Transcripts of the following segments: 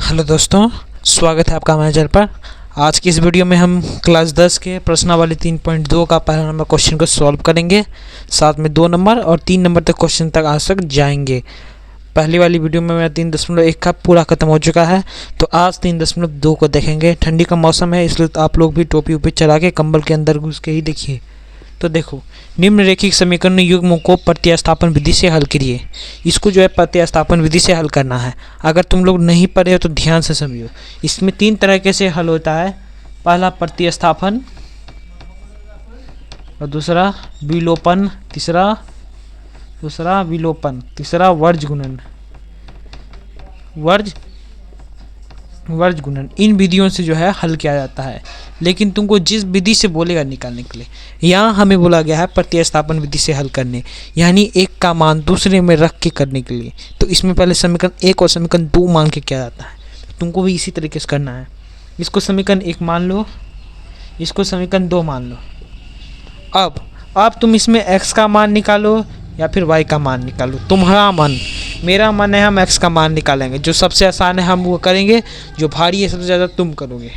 Hello दोस्तों, स्वागत है आपका हमारे चैनल पर। आज की इस वीडियो में हम क्लास 10 के प्रश्नावली 3.2 का पहला नंबर क्वेश्चन को सॉल्व करेंगे। साथ में 2 नंबर और 3 नंबर तक क्वेश्चन तक आज तक जाएंगे। पहली वाली वीडियो में मेरा 3.1 का पूरा खत्म हो चुका है, तो आज 3.2 को देखेंगे। ठंडी का मौसम है, इसलिए तो आप लोग भी टोपी उपी चला के कंबल के अंदर घुस के ही देखिए। तो देखो, निम्नरेखिक समीकरण युग्मों को प्रतिस्थापन विधि से हल करिए। इसको जो है प्रतिस्थापन विधि से हल करना है। अगर तुम लोग नहीं पढ़े हो तो ध्यान से समझो। इसमें 3 तरीके से हल होता है। पहला प्रतिस्थापन, और दूसरा विलोपन, दूसरा विलोपन, तीसरा वर्ज गुणन। वर्ज गुणन इन विधियों से जो है हल किया जाता है। लेकिन तुमको जिस विधि से बोलेगा निकालने के लिए, यहाँ हमें बोला गया है प्रतिस्थापन विधि से हल करने, यानी एक का मान दूसरे में रख के करने के लिए। तो इसमें पहले समीकरण 1 और समीकरण 2 मान के किया जाता है। तुमको भी इसी तरीके से करना है। इसको समीकरण 1 मान लो, इसको समीकरण 2 मान लो। अब तुम इसमें x का मान निकालो या फिर y का मान निकालो, तुम्हारा मन। मेरा मन है हम x का मान निकालेंगे। जो सबसे आसान है हम वो करेंगे, जो भारी है सबसे ज़्यादा तुम करोगे।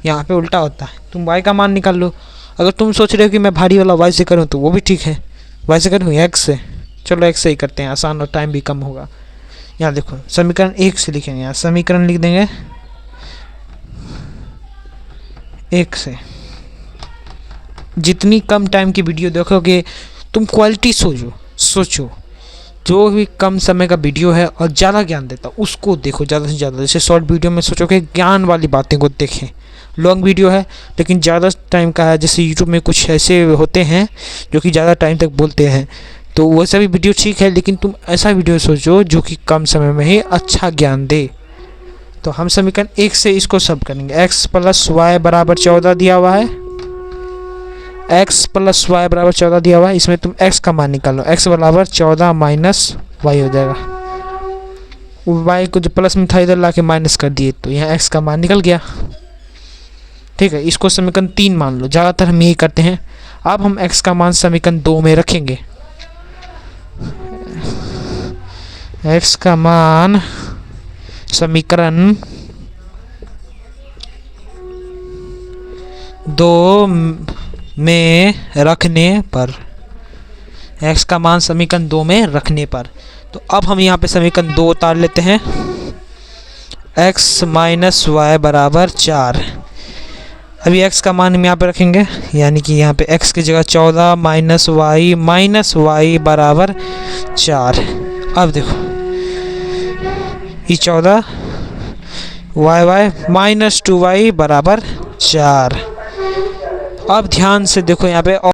यहाँ पे उल्टा होता है, तुम y का मान निकाल लो। अगर तुम सोच रहे हो कि मैं भारी वाला y से करूँ तो वो भी ठीक है, y से करूँ या x से। चलो x से ही करते हैं, आसान और टाइम भी कम होगा। यहाँ देखो, समीकरण 1 से लिखेंगे। यहाँ समीकरण लिख देंगे 1 से। जितनी कम टाइम की वीडियो देखोगे तुम, क्वालिटी सोचो। जो भी कम समय का वीडियो है और ज़्यादा ज्ञान देता उसको देखो ज़्यादा से ज़्यादा। जैसे शॉर्ट वीडियो में सोचोगे ज्ञान वाली बातें को देखें। लॉन्ग वीडियो है लेकिन ज़्यादा टाइम का है, जैसे यूट्यूब में कुछ ऐसे होते हैं जो कि ज़्यादा टाइम तक बोलते हैं, तो वैसा भी वीडियो ठीक है। लेकिन तुम ऐसा वीडियो सोचो जो कि कम समय में ही अच्छा ज्ञान दे। तो हम समीकरण 1 से इसको सब करेंगे। x + y = 14 दिया हुआ है। x + y = 14 दिया हुआ है। इसमें तुम x का मान निकालो। x = 14 - y हो जाएगा। y को जो प्लस में था इधर ला के माइनस कर दिए, तो यहाँ x का मान निकल गया। ठीक है, इसको समीकरण 3 मान लो। ज़्यादातर हम यही करते हैं। अब हम x का मान समीकरण 2 में रखेंगे। x का मान समीकरण 2 में रखने पर, x का मान समीकरण 2 में रखने पर, तो अब हम यहाँ पे समीकरण 2 उतार लेते हैं। x - y = 4। अभी x का मान हम यहाँ पे रखेंगे, यानी कि यहाँ पे x की जगह 14 - y = 4। अब देखो, ये 14 y -2y = 4। अब ध्यान से देखो, यहाँ पे और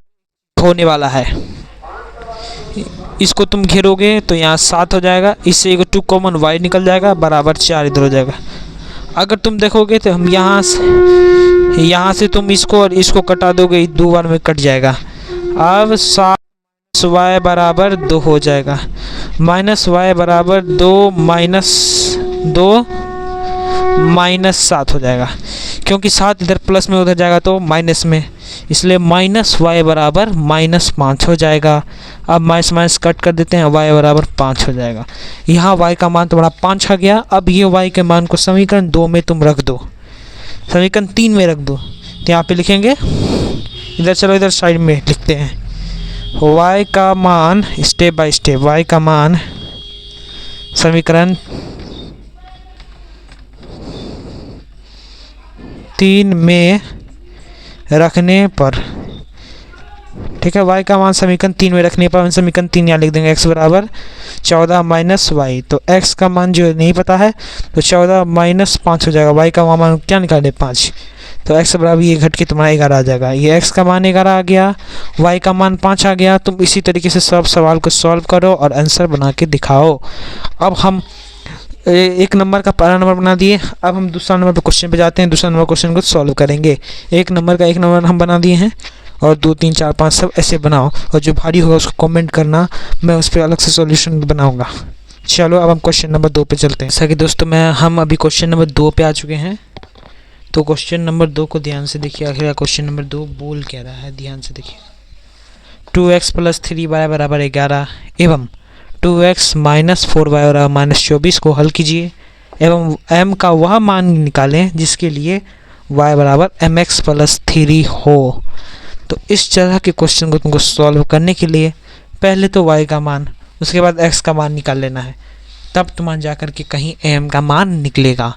होने वाला है। इसको तुम घेरोगे तो यहाँ 7 हो जाएगा। इससे एक 2 कॉमन y निकल जाएगा, बराबर 4 इधर हो जाएगा। अगर तुम देखोगे तो हम यहाँ से तुम इसको और इसको कटा दोगे, 2 बार में कट जाएगा। अब 7 y = 2 हो जाएगा। -y = 2 - 7 हो जाएगा, क्योंकि 7 इधर प्लस में उधर जाएगा तो माइनस में, इसलिए -y = -5 हो जाएगा। अब माइनस कट कर देते हैं, y = 5 हो जाएगा। यहाँ y का मान तुम्हारा 5 आ गया। अब ये y के मान को समीकरण 2 में तुम रख दो, समीकरण 3 में रख दो। तो यहाँ पे लिखेंगे, इधर चलो, इधर साइड में लिखते हैं y का मान, स्टेप बाय स्टेप। y का मान समीकरण 3 में रखने पर, ठीक है। y का मान समीकरण 3 में रखने पर हम समीकरण 3 यहाँ लिख देंगे। x = 14 - y। तो x का मान जो नहीं पता है तो 14 - 5 हो जाएगा। y का मान क्या निकाले, 5। तो x = ये घट के तुम्हारा 11 आ जाएगा। ये x का मान 11 आ गया, y का मान 5 आ गया। तुम इसी तरीके से सब सवाल को सॉल्व करो और आंसर बना के दिखाओ। अब हम 1 नंबर का पहला नंबर बना दिए। अब हम दूसरा नंबर पे क्वेश्चन पे जाते हैं। दूसरा नंबर क्वेश्चन को सॉल्व करेंगे। 1 नंबर का 1 नंबर हम बना दिए हैं, और 2 3 4 5 सब ऐसे बनाओ, और जो भारी होगा उसको कमेंट करना, मैं उस पर अलग से सॉल्यूशन बनाऊंगा। चलो अब हम क्वेश्चन नंबर 2 पे चलते हैं। जैसा कि दोस्तों हम अभी क्वेश्चन नंबर 2 पे आ चुके हैं। तो क्वेश्चन नंबर 2 को ध्यान से देखिए, आखिर क्वेश्चन नंबर 2 बोल क्या रहा है, ध्यान से देखिए। 2x + 3y = 11 एवं 2x - 4y और -24 को हल कीजिए। एवं m का वह मान निकालें जिसके लिए y बराबर mx प्लस 3 हो। तो इस तरह के क्वेश्चन को तुमको सॉल्व करने के लिए पहले तो y का मान, उसके बाद x का मान निकाल लेना है, तब तुम्हारा जा कर के कहीं m का मान निकलेगा।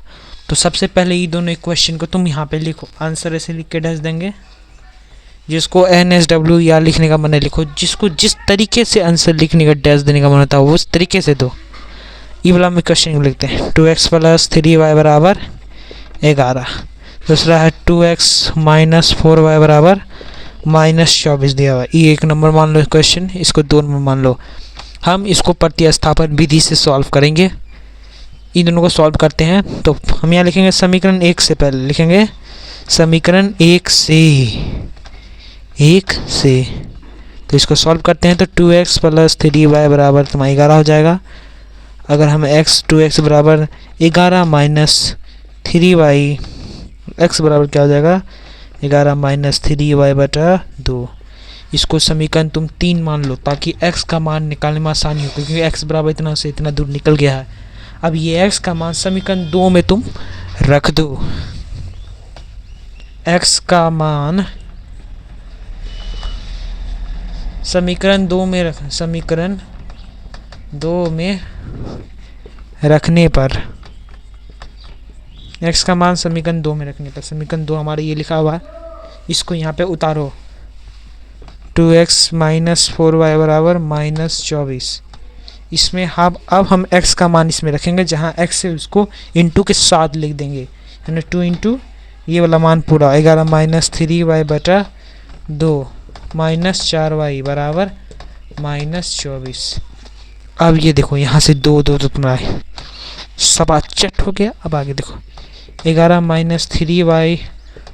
तो सबसे पहले ये दोनों क्वेश्चन को तुम यहाँ पे लिखो, आंसर ऐसे लिख के डैश देंगे, जिसको NSW या लिखने का मन है लिखो, जिसको जिस तरीके से आंसर लिखने का डैश देने का मन होता है वो उस तरीके से दो। ये वाला में क्वेश्चन लिखते हैं 2x प्लस 3y बराबर 11, दूसरा है 2x माइनस 4y बराबर माइनस 24 दिया हुआ है। ये 1 नंबर मान लो क्वेश्चन, इसको 2 नंबर मान लो। हम इसको प्रतिस्थापन विधि से सॉल्व करेंगे। इन दोनों को सॉल्व करते हैं तो हम यहाँ लिखेंगे समीकरण 1 से, पहले लिखेंगे समीकरण 1 से। तो इसको सॉल्व करते हैं तो 2x प्लस 3y बराबर तुम्हारा 11 हो जाएगा। अगर हम 2x बराबर 11 माइनस 3y, x बराबर क्या हो जाएगा 11 माइनस 3y बटा 2। इसको समीकरण तुम 3 मान लो ताकि x का मान निकालने में आसानी हो, क्योंकि x बराबर इतना से इतना दूर निकल गया है। अब ये x का मान समीकरण 2 में तुम रख दो। x का मान समीकरण 2 में रखने पर, x का मान समीकरण 2 में रखने पर, समीकरण 2 हमारे ये लिखा हुआ है, इसको यहाँ पे उतारो। 2x माइनस 4y बराबर माइनस 24। इसमें अब हम x का मान इसमें रखेंगे, जहाँ x है उसको इंटू के साथ लिख देंगे, यानी 2 इंटू ये वाला मान पूरा 11 माइनस 3y बटा 2 माइनस 4y बराबर माइनस 24। अब ये देखो यहाँ से 2 2 तो तुम्हारा सब चट हो गया। अब आगे देखो 11 माइनस 3y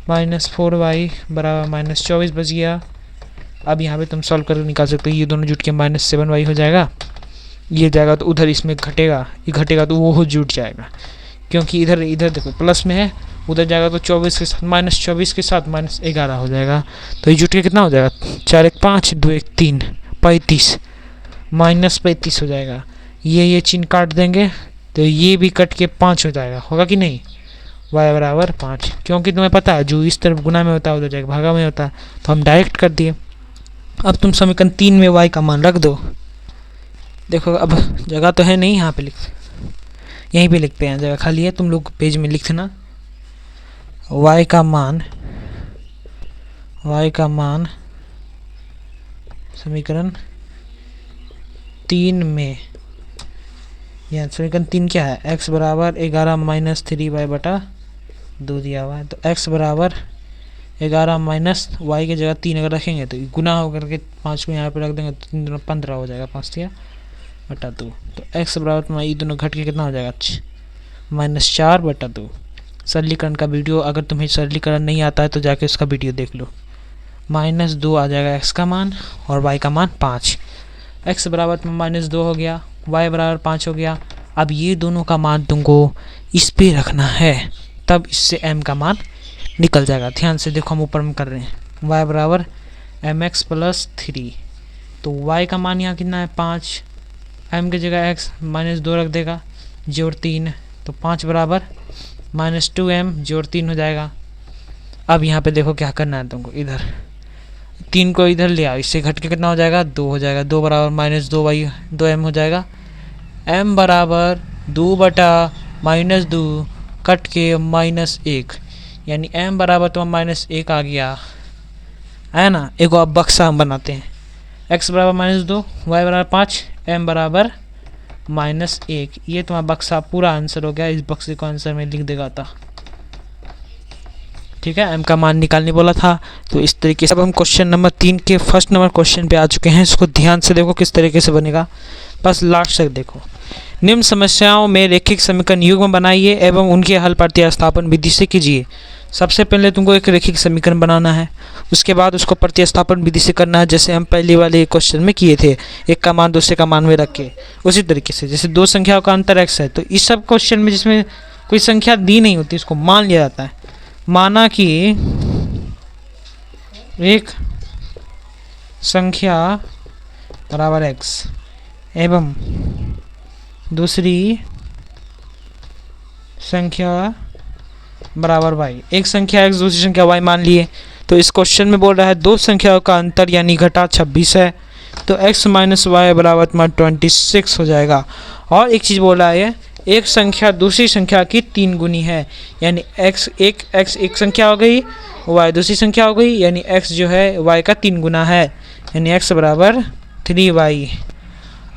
माइनस 4y बराबर माइनस 24 बच गया। अब यहाँ पे तुम सॉल्व करके निकाल सकते हो, ये दोनों जुट के माइनस 7y हो जाएगा। ये जाएगा तो उधर इसमें घटेगा, ये घटेगा तो वो जुट जाएगा, क्योंकि इधर देखो प्लस में है, उधर जाएगा तो 24 के साथ माइनस 24 के साथ माइनस 11 हो जाएगा। तो ये जुट के कितना हो जाएगा 4 1 5 2 1 3 35 माइनस 35 हो जाएगा। ये चिन्ह काट देंगे तो ये भी कट के 5 हो जाएगा, होगा कि नहीं, y बराबर 5। क्योंकि तुम्हें पता है जो इस तरफ गुना में होता है उधर जाएगा भागा में होता है, तो हम डायरेक्ट कर दिए। अब तुम समीकरण 3 में y का मान रख दो। देखो अब जगह तो है नहीं, यहाँ पे यहीं पे लिखते हैं, जगह खाली है, तुम लोग पेज में लिख देना। y का मान समीकरण 3 में, यहाँ समीकरण 3 क्या है, x बराबर 11 माइनस 3y बटा 2 दिया हुआ है। तो x बराबर 11 माइनस y की जगह 3 अगर रखेंगे तो गुना होकर के 5 को यहाँ पे रख देंगे तो 3 दूना 15 हो जाएगा, 5 दिया बटा 2। तो x बराबर तुम्हारा ये दोनों घट के कितना हो जाएगा माइनस 4 बटा 2। सरलीकरण का वीडियो, अगर तुम्हें सरलीकरण नहीं आता है तो जाके उसका वीडियो देख लो। माइनस 2 आ जाएगा x का मान और y का मान 5। x बराबर तुम्हारा माइनस 2 हो गया, y बराबर 5 हो गया। अब ये दोनों का मान तुमको इस पे रखना है, तब इससे m का मान निकल जाएगा। ध्यान से देखो, हम ऊपर में कर रहे हैं, y बराबर mx प्लस 3। तो y का मान यहाँ कितना है 5, m की जगह x माइनस 2 रख देगा, जोड़ 3, तो 5 बराबर माइनस 2m जोड़ 3 हो जाएगा। अब यहाँ पे देखो क्या करना है तुमको, इधर 3 को इधर ले आओ, इससे घट के कितना हो जाएगा 2 हो जाएगा, 2 बराबर माइनस 2m हो जाएगा। m बराबर 2 बटा माइनस 2 कट के माइनस 1, यानी m बराबर तो माइनस 1 आ गया है ना। एक अब बक्सा हम बनाते हैं, x बराबर माइनस 2, y बराबर 5, m बराबर माइनस 1। ये तुम्हारा बक्सा पूरा आंसर हो गया। इस बक्से को आंसर में लिख देगा था, ठीक है। m का मान निकालने बोला था। तो इस तरीके से अब हम क्वेश्चन नंबर 3 के फर्स्ट नंबर क्वेश्चन पे आ चुके हैं। इसको ध्यान से देखो किस तरीके से बनेगा, बस लास्ट तक देखो। निम्न समस्याओं में रैखिक समीकरण युग्म बनाइए एवं उनके हल प्रतिस्थापन विधि से कीजिए। सबसे पहले तुमको एक रैखिक समीकरण बनाना है, उसके बाद उसको प्रतिस्थापन विधि से करना है, जैसे हम पहले वाले क्वेश्चन में किए थे, एक का मान दूसरे का मान में रख के। उसी तरीके से जैसे दो संख्याओं का अंतर x है, तो इस सब क्वेश्चन में जिसमें कोई संख्या दी नहीं होती उसको मान लिया जाता है। माना कि एक संख्या बराबर x एवं दूसरी संख्या बराबर y, एक संख्या x दूसरी संख्या y मान लिए। तो इस क्वेश्चन में बोल रहा है दो संख्याओं का अंतर यानी घटा 26 है, तो x माइनस वाई बराबर तुम्हारा 26 हो जाएगा। और एक चीज़ बोल रहा है एक संख्या दूसरी संख्या की 3 गुनी है, यानी x एक संख्या हो गई, y दूसरी संख्या हो गई, यानी x जो है y का 3 गुना है, यानी x बराबर 3y।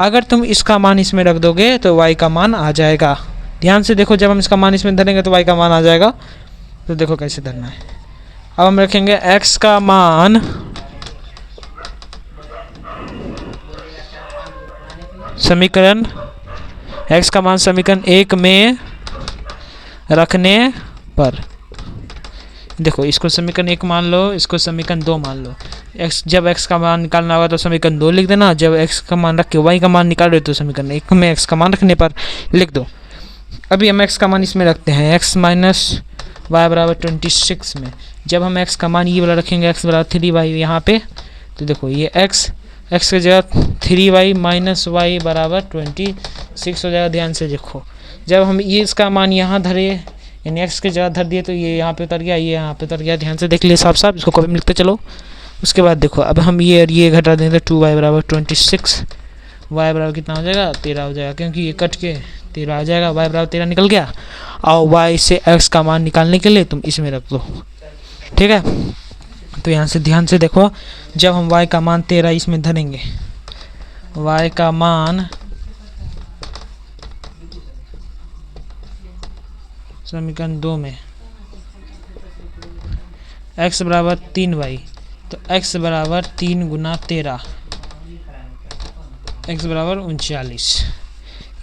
अगर तुम इसका मान इसमें रख दोगे तो y का मान आ जाएगा। ध्यान से देखो, जब हम इसका मान इसमें धरेंगे तो y का मान आ जाएगा। तो देखो कैसे धरना है। अब हम रखेंगे x का मान समीकरण समीकरण 1 में रखने पर, देखो इसको समीकरण 1 मान लो, इसको समीकरण 2 मान लो। जब x का मान निकालना होगा तो समीकरण 2 लिख देना, जब x का मान रख के y का मान निकाल रहे तो समीकरण 1 में x का मान रखने पर लिख दो। अभी हम x का मान इसमें रखते हैं, x माइनस वाई बराबर 26 में। जब हम x का मान ये वाला रखेंगे, x बराबर 3y यहाँ पे, तो देखो ये x की जगह 3y माइनस वाई बराबर 26 हो जाएगा। ध्यान से देखो, जब हम ये इसका मान यहाँ धरे यानी x की जगह धर दिए तो ये यहाँ पे उतर गया, ये यहाँ पे उतर गया। ध्यान से देख लिए साफ साफ, इसको कॉपी में लिखते चलो। उसके बाद देखो अब हम ये घटा दें तो 2y बराबर 26, y बराबर कितना हो जाएगा 13 हो जाएगा, क्योंकि ये कट के 13 आ जाएगा, y बराबर 13 निकल गया। और y से x का मान निकालने के लिए तुम इसमें रख दो, ठीक है। तो यहाँ से ध्यान से देखो, जब हम y का मान 13 इसमें धरेंगे, y का मान समीकरण 2 में x बराबर 3y, तो x बराबर 3 गुना 13, x बराबर 39,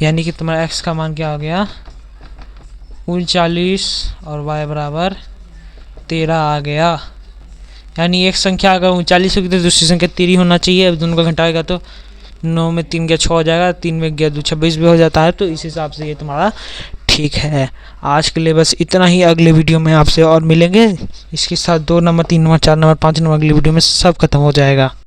यानी कि तुम्हारा x का मान क्या हो गया 39 और y बराबर 13 आ गया। यानी एक संख्या अगर 39 होगी तो दूसरी संख्या 13 होना चाहिए। अब दोनों का घटाएगा तो 9 में 3 गया 6 हो जाएगा, 3 में गया 2 26 भी हो जाता है। तो इस हिसाब से ये तुम्हारा ठीक है। आज के लिए बस इतना ही। अगले वीडियो में आपसे और मिलेंगे, इसके साथ 2 नंबर 3 नंबर 4 नंबर 5 नंबर अगली वीडियो में सब खत्म हो जाएगा।